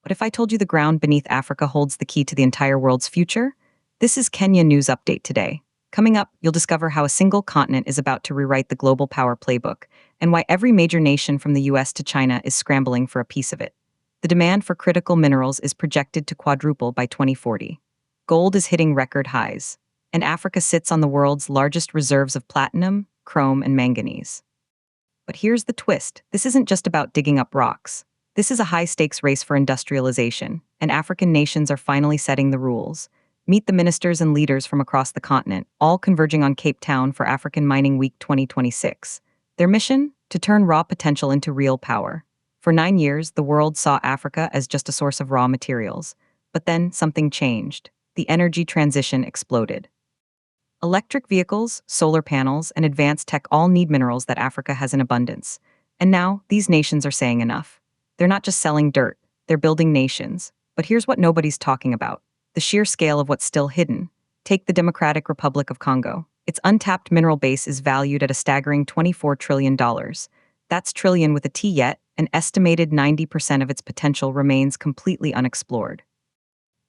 What if I told you the ground beneath Africa holds the key to the entire world's future? This is Kenya News Update today. Coming up, you'll discover how a single continent is about to rewrite the global power playbook, and why every major nation from the US to China is scrambling for a piece of it. The demand for critical minerals is projected to quadruple by 2040. Gold is hitting record highs, and Africa sits on the world's largest reserves of platinum, chrome, and manganese. But here's the twist. This isn't just about digging up rocks. This is a high-stakes race for industrialization, and African nations are finally setting the rules. Meet the ministers and leaders from across the continent, all converging on Cape Town for African Mining Week 2026. Their mission? To turn raw potential into real power. For 9 years, the world saw Africa as just a source of raw materials. But then something changed. The energy transition exploded. Electric vehicles, solar panels, and advanced tech all need minerals that Africa has in abundance. And now, these nations are saying enough. They're not just selling dirt, they're building nations. But here's what nobody's talking about: the sheer scale of what's still hidden. Take the Democratic Republic of Congo. Its untapped mineral base is valued at a staggering $24 trillion. That's trillion with a T, yet an estimated 90% of its potential remains completely unexplored.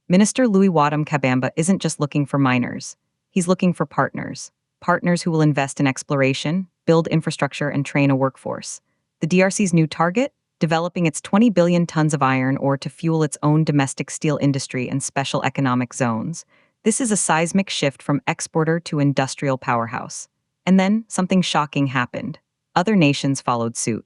Minister Louis Wadam Kabamba isn't just looking for miners. He's looking for partners. Partners who will invest in exploration, build infrastructure, and train a workforce. The DRC's new target? Developing its 20 billion tons of iron ore to fuel its own domestic steel industry and special economic zones. This is a seismic shift from exporter to industrial powerhouse. And then, something shocking happened. Other nations followed suit.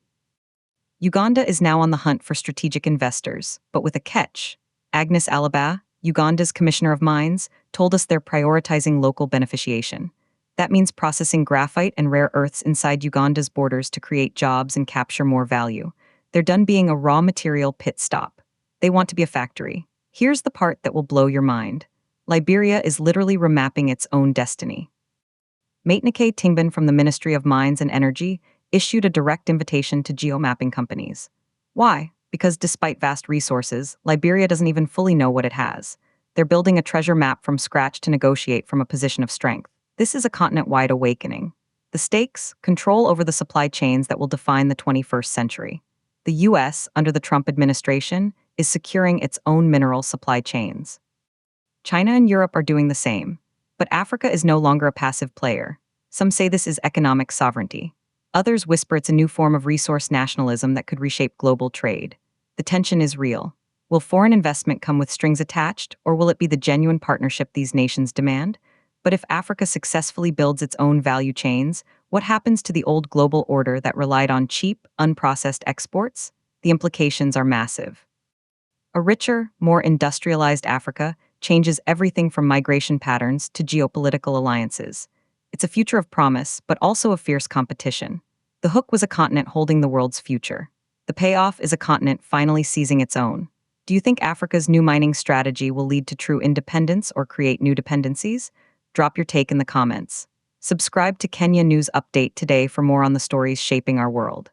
Uganda is now on the hunt for strategic investors, but with a catch. Agnes Alaba, Uganda's Commissioner of Mines, told us they're prioritizing local beneficiation. That means processing graphite and rare earths inside Uganda's borders to create jobs and capture more value. They're done being a raw material pit stop. They want to be a factory. Here's the part that will blow your mind. Liberia is literally remapping its own destiny. Maitnike Tingban from the Ministry of Mines and Energy issued a direct invitation to geomapping companies. Why? Because despite vast resources, Liberia doesn't even fully know what it has. They're building a treasure map from scratch to negotiate from a position of strength. This is a continent-wide awakening. The stakes? Control over the supply chains that will define the 21st century. The US, under the Trump administration, is securing its own mineral supply chains. China and Europe are doing the same. But Africa is no longer a passive player. Some say this is economic sovereignty. Others whisper it's a new form of resource nationalism that could reshape global trade. The tension is real. Will foreign investment come with strings attached, or will it be the genuine partnership these nations demand? But if Africa successfully builds its own value chains, what happens to the old global order that relied on cheap, unprocessed exports? The implications are massive. A richer, more industrialized Africa changes everything from migration patterns to geopolitical alliances. It's a future of promise, but also of fierce competition. The hook was a continent holding the world's future. The payoff is a continent finally seizing its own. Do you think Africa's new mining strategy will lead to true independence or create new dependencies? Drop your take in the comments. Subscribe to Kenya News Update today for more on the stories shaping our world.